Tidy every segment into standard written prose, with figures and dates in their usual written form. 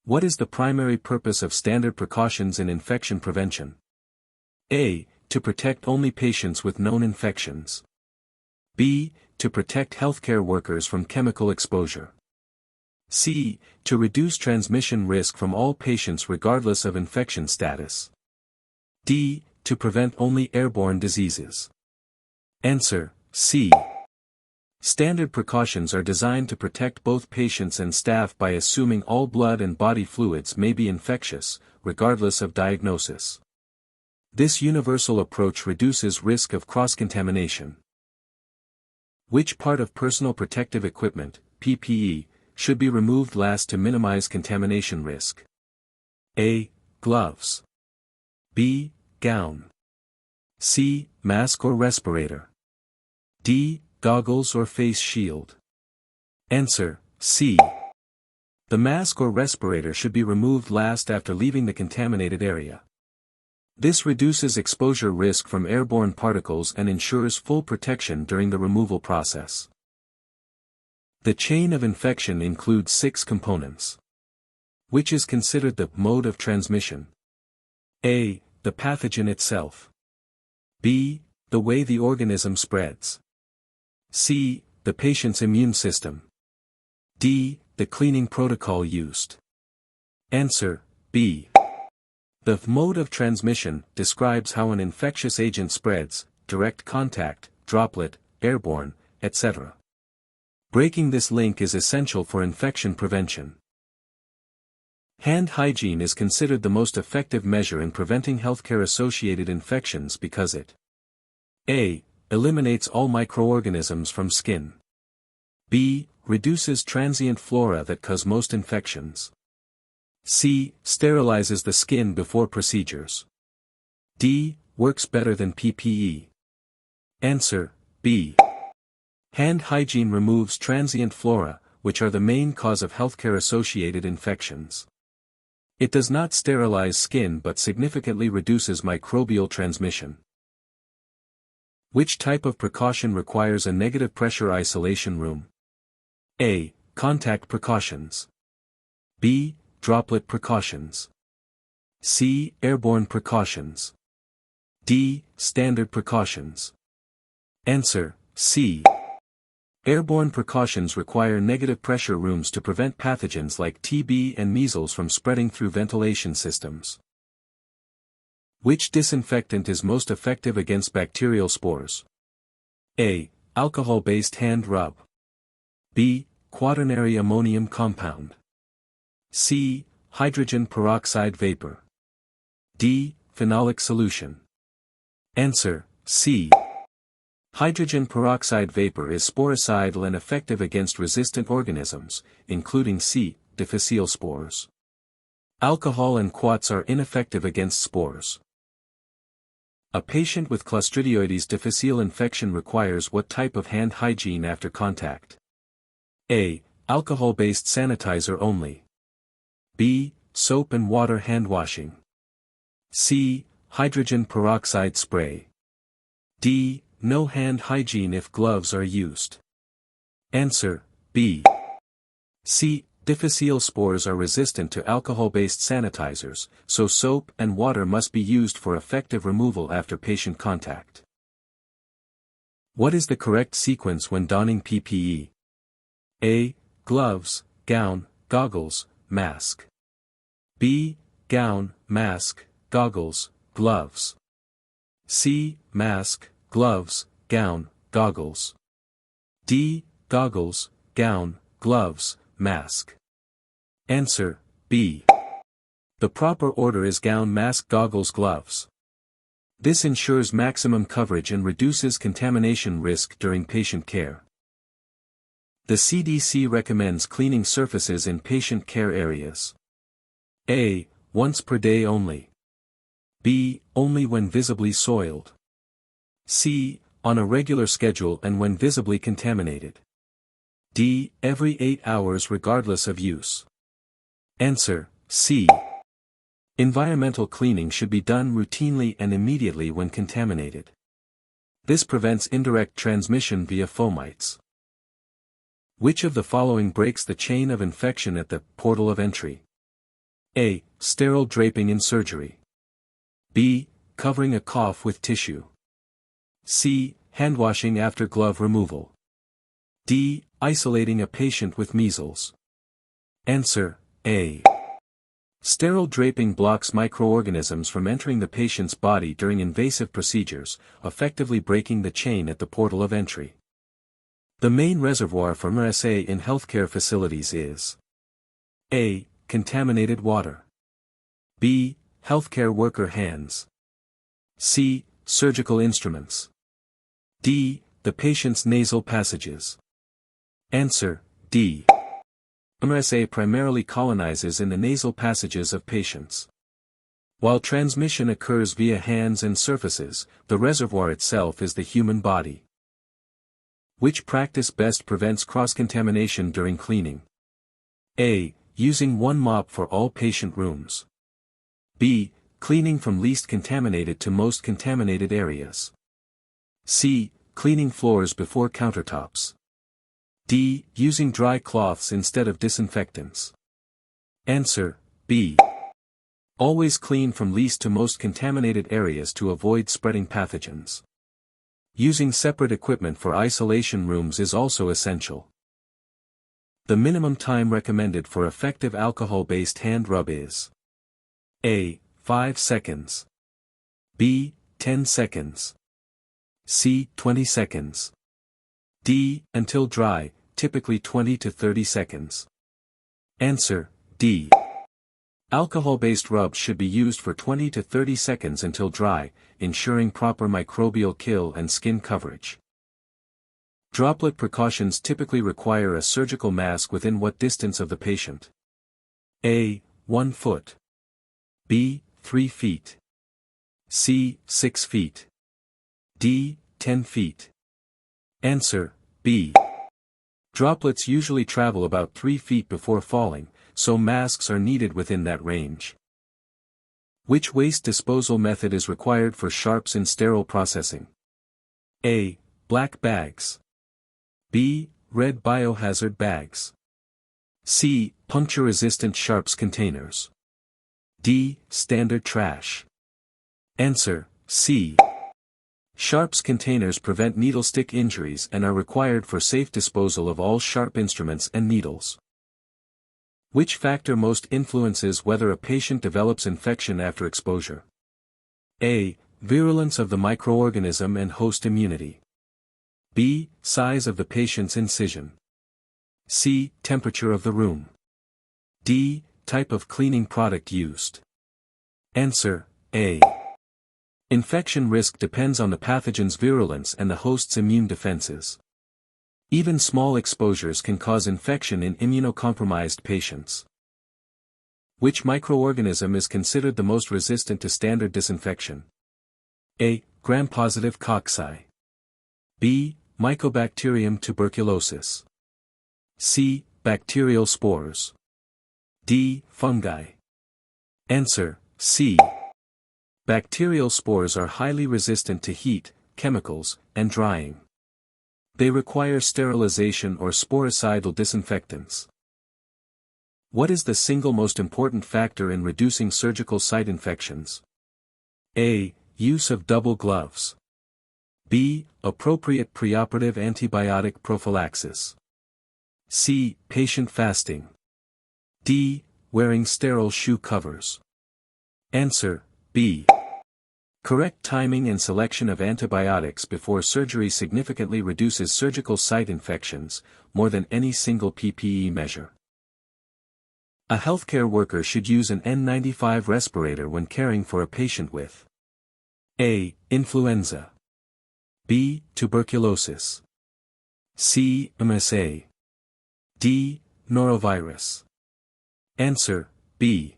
What is the primary purpose of standard precautions in infection prevention? A. To protect only patients with known infections. B. To protect healthcare workers from chemical exposure. C. To reduce transmission risk from all patients regardless of infection status. D. To prevent only airborne diseases. Answer: C. Standard precautions are designed to protect both patients and staff by assuming all blood and body fluids may be infectious, regardless of diagnosis. This universal approach reduces risk of cross-contamination. Which part of personal protective equipment, PPE, should be removed last to minimize contamination risk? A. Gloves. B. Gown. C. Mask or respirator. D. Goggles or face shield. Answer: C. The mask or respirator should be removed last after leaving the contaminated area. This reduces exposure risk from airborne particles and ensures full protection during the removal process. The chain of infection includes 6 components. Which is considered the mode of transmission? A. The pathogen itself. B. The way the organism spreads. C. The patient's immune system. D. The cleaning protocol used. Answer: B. The mode of transmission describes how an infectious agent spreads: direct contact, droplet, airborne, etc. Breaking this link is essential for infection prevention. Hand hygiene is considered the most effective measure in preventing healthcare-associated infections because it: A. Eliminates all microorganisms from skin. B. Reduces transient flora that cause most infections. C. Sterilizes the skin before procedures. D. Works better than PPE. Answer: B. Hand hygiene removes transient flora, which are the main cause of healthcare-associated infections. It does not sterilize skin but significantly reduces microbial transmission. Which type of precaution requires a negative pressure isolation room? A. Contact precautions. B. Droplet precautions. C. Airborne precautions. D. Standard precautions. Answer: C. Airborne precautions require negative pressure rooms to prevent pathogens like TB and measles from spreading through ventilation systems. Which disinfectant is most effective against bacterial spores? A. Alcohol-based hand rub. B. Quaternary ammonium compound. C. Hydrogen peroxide vapor. D. Phenolic solution. Answer: C. Hydrogen peroxide vapor is sporicidal and effective against resistant organisms, including C. difficile spores. Alcohol and quats are ineffective against spores. A patient with Clostridioides difficile infection requires what type of hand hygiene after contact? A. Alcohol-based sanitizer only. B. Soap and water hand washing. C. Hydrogen peroxide spray. D. No hand hygiene if gloves are used. Answer: B. C. Difficile spores are resistant to alcohol-based sanitizers, so soap and water must be used for effective removal after patient contact. What is the correct sequence when donning PPE? A. Gloves, gown, goggles, mask. B. Gown, mask, goggles, gloves. C. Mask, gloves, gown, goggles. D. Goggles, gown, gloves, mask. Answer: B. The proper order is gown, mask, goggles, gloves. This ensures maximum coverage and reduces contamination risk during patient care. The CDC recommends cleaning surfaces in patient care areas. A. Once per day only. B. Only when visibly soiled. C. On a regular schedule and when visibly contaminated. D. Every 8 hours regardless of use. Answer: C. Environmental cleaning should be done routinely and immediately when contaminated. This prevents indirect transmission via fomites. Which of the following breaks the chain of infection at the portal of entry? A. Sterile draping in surgery. B. Covering a cough with tissue. C. Handwashing after glove removal. D. Isolating a patient with measles. Answer: A. Sterile draping blocks microorganisms from entering the patient's body during invasive procedures, effectively breaking the chain at the portal of entry. The main reservoir for MRSA in healthcare facilities is: A. Contaminated water. B. Healthcare worker hands. C. Surgical instruments. D. The patient's nasal passages. Answer: D. MRSA primarily colonizes in the nasal passages of patients. While transmission occurs via hands and surfaces, the reservoir itself is the human body. Which practice best prevents cross-contamination during cleaning? A. Using one mop for all patient rooms. B. Cleaning from least contaminated to most contaminated areas. C. Cleaning floors before countertops. D. Using dry cloths instead of disinfectants. Answer: B. Always clean from least to most contaminated areas to avoid spreading pathogens. Using separate equipment for isolation rooms is also essential. The minimum time recommended for effective alcohol-based hand rub is: A. 5 seconds. B. 10 seconds. C. 20 seconds. D. Until dry, typically 20 to 30 seconds. Answer: D. Alcohol-based rubs should be used for 20 to 30 seconds until dry, ensuring proper microbial kill and skin coverage. Droplet precautions typically require a surgical mask within what distance of the patient? A. 1 foot. B. 3 feet. C. 6 feet. D. 10 feet. Answer: B. Droplets usually travel about 3 feet before falling, so masks are needed within that range. Which waste disposal method is required for sharps in sterile processing? A. Black bags. B. Red biohazard bags. C. Puncture-resistant sharps containers. D. Standard trash. Answer: C. Sharps containers prevent needle stick injuries and are required for safe disposal of all sharp instruments and needles. Which factor most influences whether a patient develops infection after exposure? A. Virulence of the microorganism and host immunity. B. Size of the patient's incision. C. Temperature of the room. D. Type of cleaning product used. Answer: A. Infection risk depends on the pathogen's virulence and the host's immune defenses. Even small exposures can cause infection in immunocompromised patients. Which microorganism is considered the most resistant to standard disinfection? A. Gram-positive cocci. B. Mycobacterium tuberculosis. C. Bacterial spores. D. Fungi. Answer: C. Bacterial spores are highly resistant to heat, chemicals, and drying. They require sterilization or sporicidal disinfectants. What is the single most important factor in reducing surgical site infections? A. Use of double gloves. B. Appropriate preoperative antibiotic prophylaxis. C. Patient fasting. D. Wearing sterile shoe covers. Answer: B. Correct timing and selection of antibiotics before surgery significantly reduces surgical site infections, more than any single PPE measure. A healthcare worker should use an N95 respirator when caring for a patient with A. Influenza. B. Tuberculosis. C. MSA. D. Norovirus. Answer: B.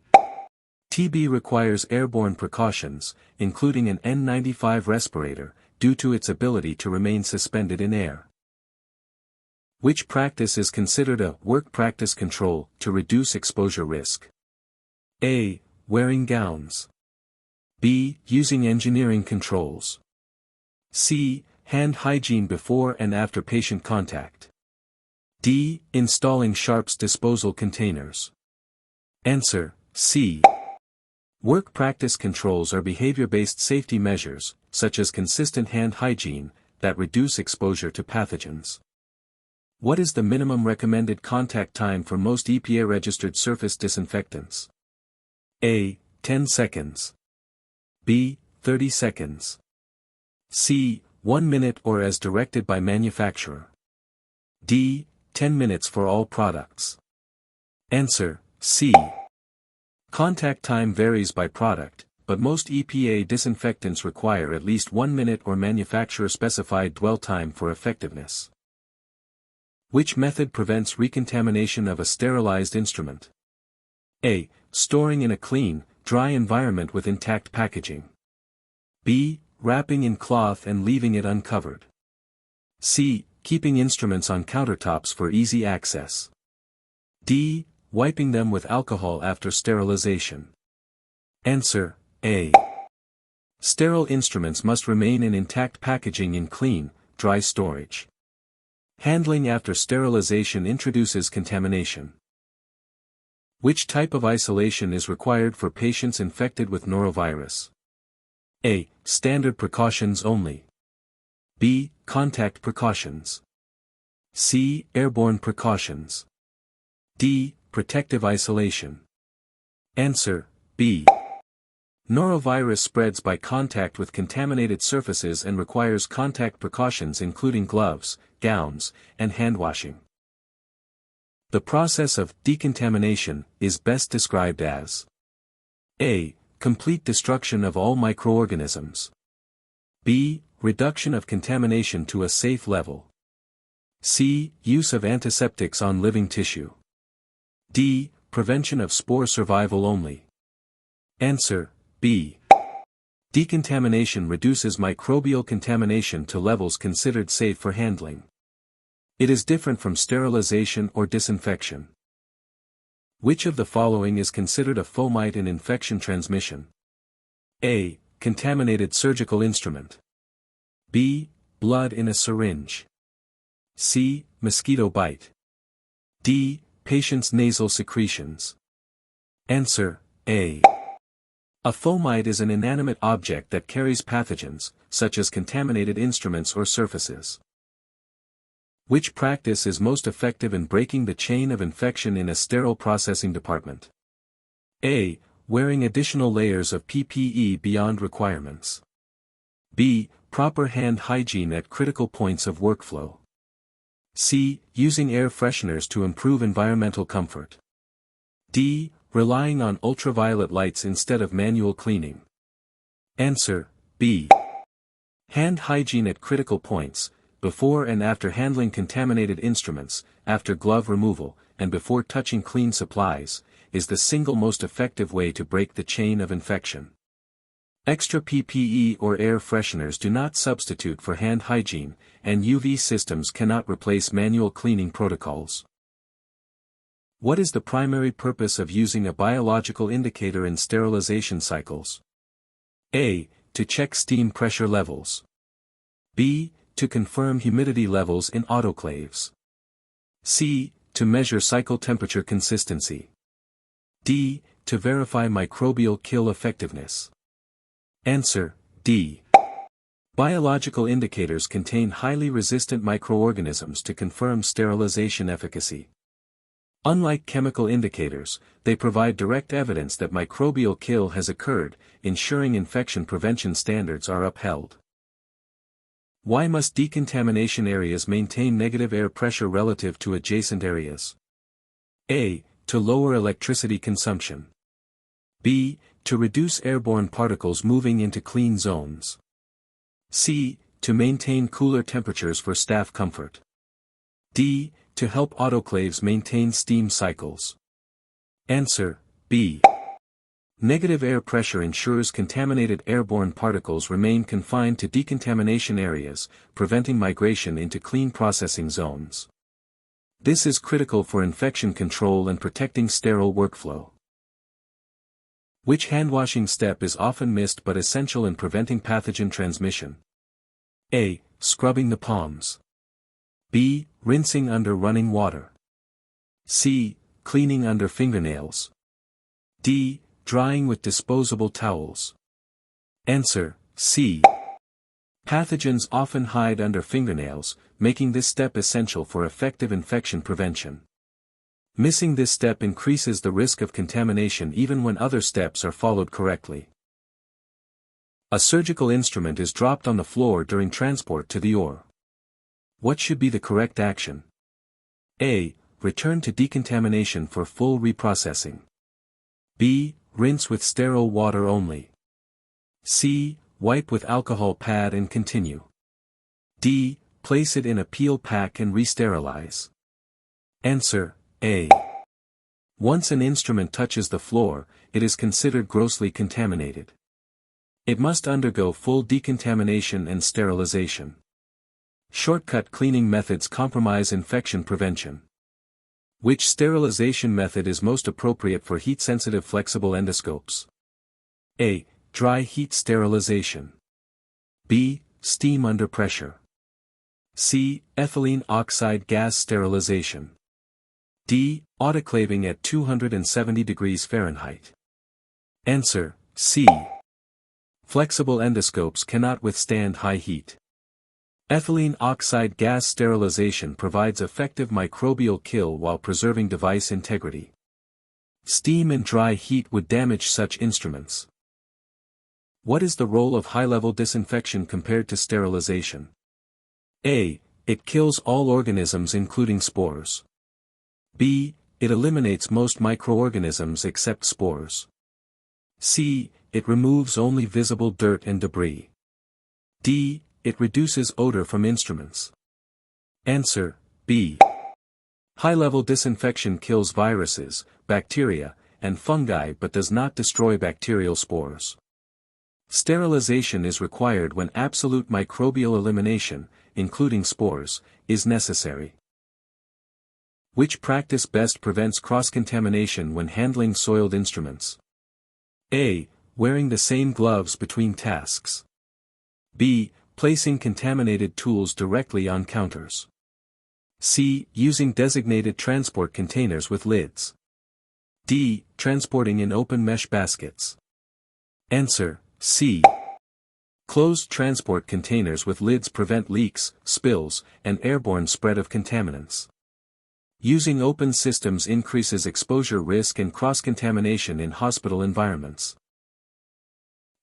TB requires airborne precautions, including an N95 respirator, due to its ability to remain suspended in air. Which practice is considered a work practice control to reduce exposure risk? A. Wearing gowns. B. Using engineering controls. C. Hand hygiene before and after patient contact. D. Installing sharps disposal containers. Answer: C. Work practice controls are behavior-based safety measures, such as consistent hand hygiene, that reduce exposure to pathogens. What is the minimum recommended contact time for most EPA-registered surface disinfectants? A. 10 seconds. B. 30 seconds. C. 1 minute or as directed by manufacturer. D. 10 minutes for all products. Answer: C. Contact time varies by product, but most EPA disinfectants require at least 1 minute or manufacturer-specified dwell time for effectiveness. Which method prevents recontamination of a sterilized instrument? A. Storing in a clean, dry environment with intact packaging. B. Wrapping in cloth and leaving it uncovered. C. Keeping instruments on countertops for easy access. D. Wiping them with alcohol after sterilization. Answer: A. Sterile instruments must remain in intact packaging in clean, dry storage. Handling after sterilization introduces contamination. Which type of isolation is required for patients infected with norovirus? A. Standard precautions only. B. Contact precautions. C. Airborne precautions. D. Protective isolation. Answer: B. Norovirus spreads by contact with contaminated surfaces and requires contact precautions including gloves, gowns, and handwashing. The process of decontamination is best described as A. Complete destruction of all microorganisms. B. Reduction of contamination to a safe level. C. Use of antiseptics on living tissue. D. Prevention of spore survival only. Answer: B. Decontamination reduces microbial contamination to levels considered safe for handling. It is different from sterilization or disinfection. Which of the following is considered a fomite in infection transmission? A. Contaminated surgical instrument. B. Blood in a syringe. C. Mosquito bite. D. Patient's nasal secretions. Answer: A. A fomite is an inanimate object that carries pathogens, such as contaminated instruments or surfaces. Which practice is most effective in breaking the chain of infection in a sterile processing department? A. Wearing additional layers of PPE beyond requirements. B. Proper hand hygiene at critical points of workflow. C. Using air fresheners to improve environmental comfort. D. Relying on ultraviolet lights instead of manual cleaning. Answer: B. Hand hygiene at critical points, before and after handling contaminated instruments, after glove removal, and before touching clean supplies, is the single most effective way to break the chain of infection. Extra PPE or air fresheners do not substitute for hand hygiene, and UV systems cannot replace manual cleaning protocols. What is the primary purpose of using a biological indicator in sterilization cycles? A. To check steam pressure levels. B. To confirm humidity levels in autoclaves. C. To measure cycle temperature consistency. D. To verify microbial kill effectiveness. Answer: D. Biological indicators contain highly resistant microorganisms to confirm sterilization efficacy. Unlike chemical indicators, they provide direct evidence that microbial kill has occurred, ensuring infection prevention standards are upheld. Why must decontamination areas maintain negative air pressure relative to adjacent areas? A. To lower electricity consumption. B. To reduce airborne particles moving into clean zones. C. To maintain cooler temperatures for staff comfort. D. To help autoclaves maintain steam cycles. Answer: B. Negative air pressure ensures contaminated airborne particles remain confined to decontamination areas, preventing migration into clean processing zones. This is critical for infection control and protecting sterile workflow. Which handwashing step is often missed but essential in preventing pathogen transmission? A. Scrubbing the palms. B. Rinsing under running water. C. Cleaning under fingernails. D. Drying with disposable towels. Answer, C. Pathogens often hide under fingernails, making this step essential for effective infection prevention. Missing this step increases the risk of contamination even when other steps are followed correctly. A surgical instrument is dropped on the floor during transport to the OR. What should be the correct action? A. Return to decontamination for full reprocessing. B. Rinse with sterile water only. C. Wipe with alcohol pad and continue. D. Place it in a peel pack and re-sterilize. Answer, A. Once an instrument touches the floor, it is considered grossly contaminated. It must undergo full decontamination and sterilization. Shortcut cleaning methods compromise infection prevention. Which sterilization method is most appropriate for heat-sensitive flexible endoscopes? A. Dry heat sterilization. B. Steam under pressure. C. Ethylene oxide gas sterilization. D. Autoclaving at 270 degrees Fahrenheit. Answer, C. Flexible endoscopes cannot withstand high heat. Ethylene oxide gas sterilization provides effective microbial kill while preserving device integrity. Steam and dry heat would damage such instruments. What is the role of high-level disinfection compared to sterilization? A. It kills all organisms including spores. B. It eliminates most microorganisms except spores. C. It removes only visible dirt and debris. D. It reduces odor from instruments. Answer, B. High-level disinfection kills viruses, bacteria, and fungi but does not destroy bacterial spores. Sterilization is required when absolute microbial elimination, including spores, is necessary. Which practice best prevents cross-contamination when handling soiled instruments? A. Wearing the same gloves between tasks. B. Placing contaminated tools directly on counters. C. Using designated transport containers with lids. D. Transporting in open mesh baskets. Answer, C. Closed transport containers with lids prevent leaks, spills, and airborne spread of contaminants. Using open systems increases exposure risk and cross-contamination in hospital environments.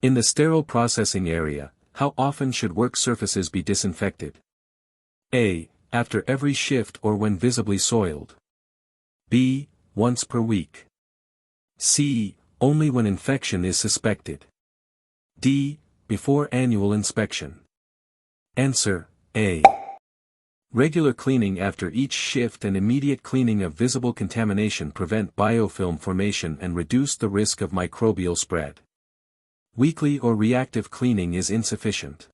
In the sterile processing area, how often should work surfaces be disinfected? A. After every shift or when visibly soiled. B. Once per week. C. Only when infection is suspected. D. Before annual inspection. Answer, A. Regular cleaning after each shift and immediate cleaning of visible contamination prevent biofilm formation and reduce the risk of microbial spread. Weekly or reactive cleaning is insufficient.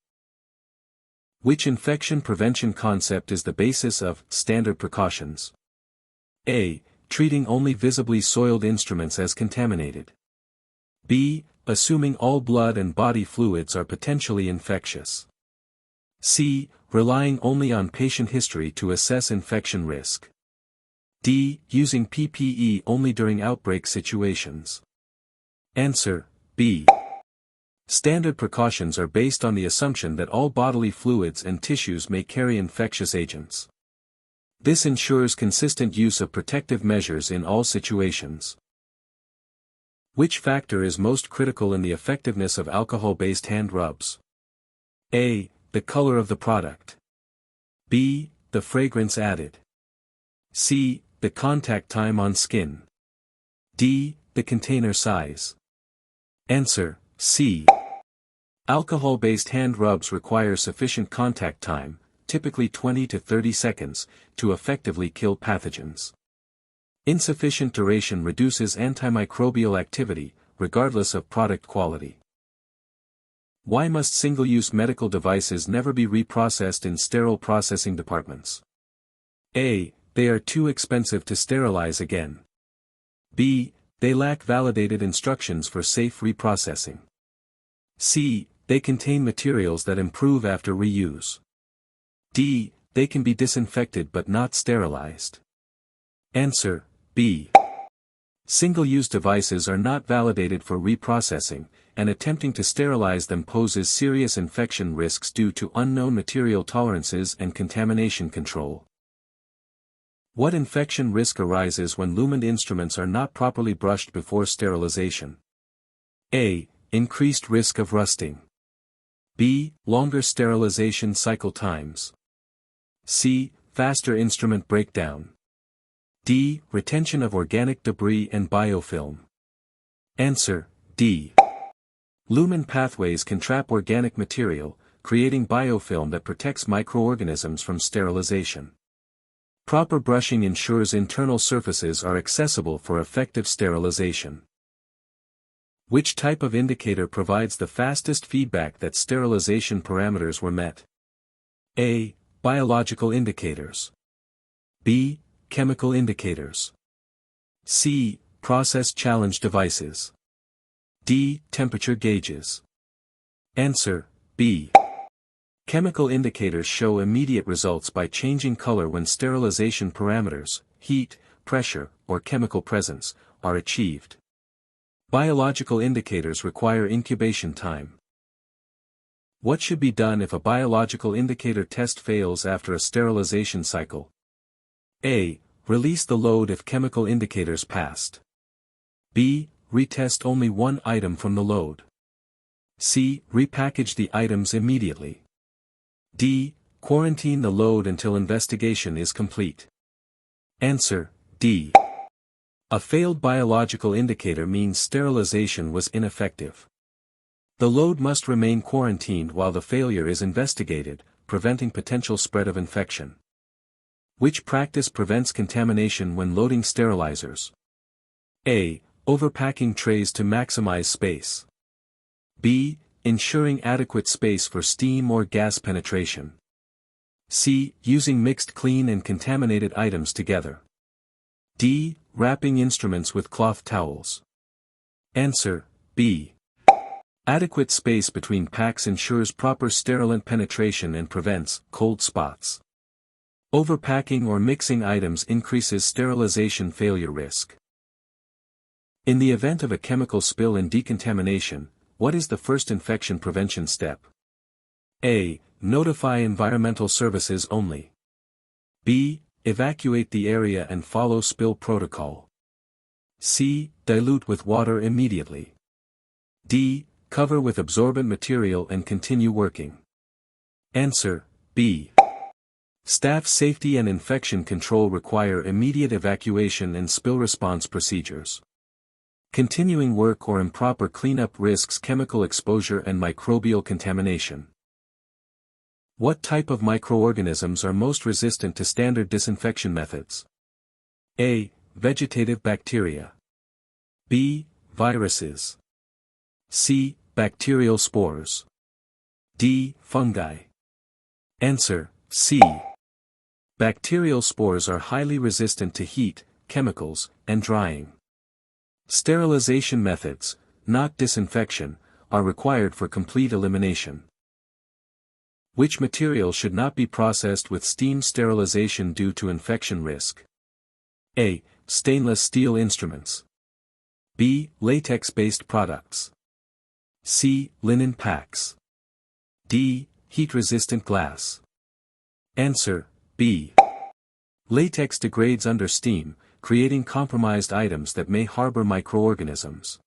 Which infection prevention concept is the basis of standard precautions? A. Treating only visibly soiled instruments as contaminated. B. Assuming all blood and body fluids are potentially infectious. C. Relying only on patient history to assess infection risk. D. Using PPE only during outbreak situations. Answer, B. Standard precautions are based on the assumption that all bodily fluids and tissues may carry infectious agents. This ensures consistent use of protective measures in all situations. Which factor is most critical in the effectiveness of alcohol-based hand rubs? A. The color of the product. B. The fragrance added. C. The contact time on skin. D. The container size. Answer, C. Alcohol-based hand rubs require sufficient contact time, typically 20 to 30 seconds, to effectively kill pathogens. Insufficient duration reduces antimicrobial activity, regardless of product quality. Why must single-use medical devices never be reprocessed in sterile processing departments? A. They are too expensive to sterilize again. B. They lack validated instructions for safe reprocessing. C. They contain materials that improve after reuse. D. They can be disinfected but not sterilized. Answer, B. Single-use devices are not validated for reprocessing, and attempting to sterilize them poses serious infection risks due to unknown material tolerances and contamination control. What infection risk arises when lumen instruments are not properly brushed before sterilization? A. Increased risk of rusting. B. Longer sterilization cycle times. C. Faster instrument breakdown. D. Retention of organic debris and biofilm. Answer: D. Lumen pathways can trap organic material, creating biofilm that protects microorganisms from sterilization. Proper brushing ensures internal surfaces are accessible for effective sterilization. Which type of indicator provides the fastest feedback that sterilization parameters were met? A. Biological indicators. B. Chemical indicators. C. Process challenge devices. D. Temperature gauges. Answer: B. Chemical indicators show immediate results by changing color when sterilization parameters, heat, pressure, or chemical presence, are achieved. Biological indicators require incubation time. What should be done if a biological indicator test fails after a sterilization cycle? A. Release the load if chemical indicators passed. B. Retest only one item from the load. C. Repackage the items immediately. D. Quarantine the load until investigation is complete. Answer: D. A failed biological indicator means sterilization was ineffective. The load must remain quarantined while the failure is investigated, preventing potential spread of infection. Which practice prevents contamination when loading sterilizers? A. Overpacking trays to maximize space. B. Ensuring adequate space for steam or gas penetration. C. Using mixed clean and contaminated items together. D. Wrapping instruments with cloth towels. Answer: B. Adequate space between packs ensures proper sterilant penetration and prevents cold spots. Overpacking or mixing items increases sterilization failure risk. In the event of a chemical spill and decontamination, what is the first infection prevention step? A. Notify environmental services only. B. Evacuate the area and follow spill protocol. C. Dilute with water immediately. D. Cover with absorbent material and continue working. Answer: B. Staff safety and infection control require immediate evacuation and spill response procedures. Continuing work or improper cleanup risks chemical exposure and microbial contamination. What type of microorganisms are most resistant to standard disinfection methods? A. Vegetative bacteria. B. Viruses. C. Bacterial spores. D. Fungi. Answer: C. Bacterial spores are highly resistant to heat, chemicals, and drying. Sterilization methods, not disinfection, are required for complete elimination. Which material should not be processed with steam sterilization due to infection risk? A. Stainless steel instruments. B. Latex-based products. C. Linen packs. D. Heat-resistant glass. Answer: B. Latex degrades under steam, creating compromised items that may harbor microorganisms.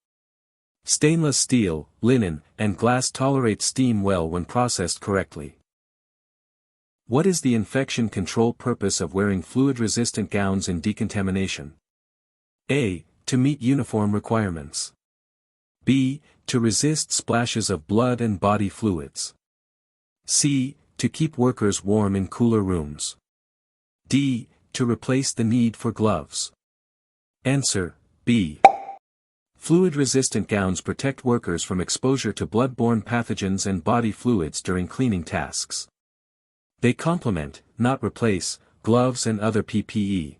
Stainless steel, linen, and glass tolerate steam well when processed correctly. What is the infection control purpose of wearing fluid-resistant gowns in decontamination? A. To meet uniform requirements. B. To resist splashes of blood and body fluids. C. To keep workers warm in cooler rooms. D. To replace the need for gloves. Answer: B. Fluid-resistant gowns protect workers from exposure to blood-borne pathogens and body fluids during cleaning tasks. They complement, not replace, gloves and other PPE.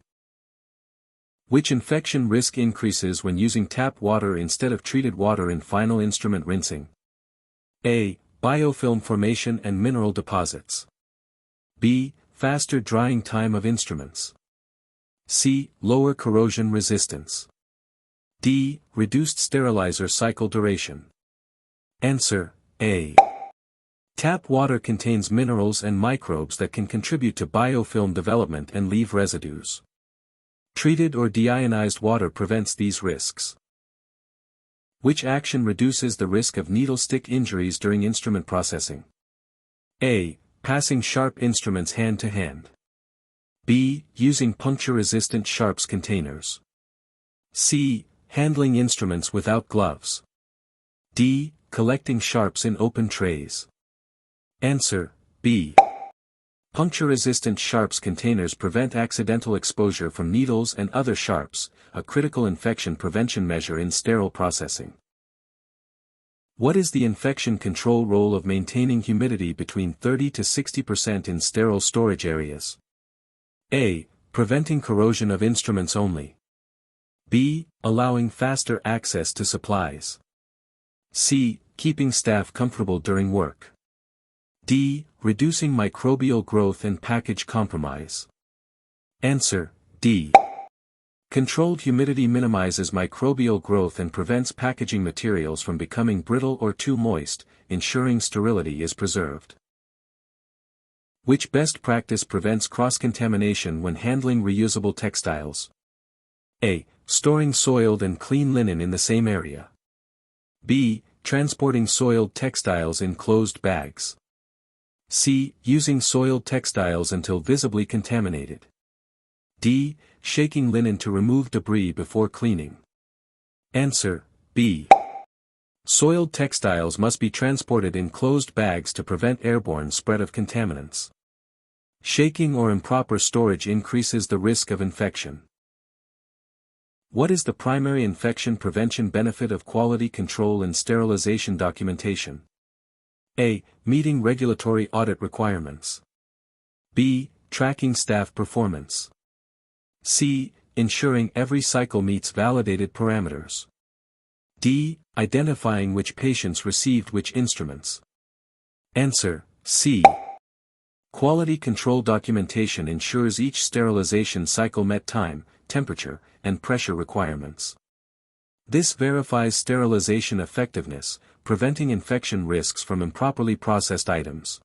Which infection risk increases when using tap water instead of treated water in final instrument rinsing? A. Biofilm formation and mineral deposits. B. Faster drying time of instruments. C. Lower corrosion resistance. D. Reduced sterilizer cycle duration. Answer, A. Tap water contains minerals and microbes that can contribute to biofilm development and leave residues. Treated or deionized water prevents these risks. Which action reduces the risk of needle stick injuries during instrument processing? A. Passing sharp instruments hand to hand. B. Using puncture-resistant sharps containers. C. Handling instruments without gloves. D. Collecting sharps in open trays. Answer, B. Puncture-resistant sharps containers prevent accidental exposure from needles and other sharps, a critical infection prevention measure in sterile processing. What is the infection control role of maintaining humidity between 30 to 60% in sterile storage areas? A. Preventing corrosion of instruments only. B. Allowing faster access to supplies. C. Keeping staff comfortable during work. D. Reducing microbial growth and package compromise. Answer, D. Controlled humidity minimizes microbial growth and prevents packaging materials from becoming brittle or too moist, ensuring sterility is preserved. Which best practice prevents cross-contamination when handling reusable textiles? A. Storing soiled and clean linen in the same area. B. Transporting soiled textiles in closed bags. C. Using soiled textiles until visibly contaminated. D. Shaking linen to remove debris before cleaning. Answer, B. Soiled textiles must be transported in closed bags to prevent airborne spread of contaminants. Shaking or improper storage increases the risk of infection. What is the primary infection prevention benefit of quality control and sterilization documentation? A. Meeting regulatory audit requirements. B. Tracking staff performance. C. Ensuring every cycle meets validated parameters. D. Identifying which patients received which instruments. Answer, C. Quality control documentation ensures each sterilization cycle met time, temperature, and pressure requirements. This verifies sterilization effectiveness, preventing infection risks from improperly processed items.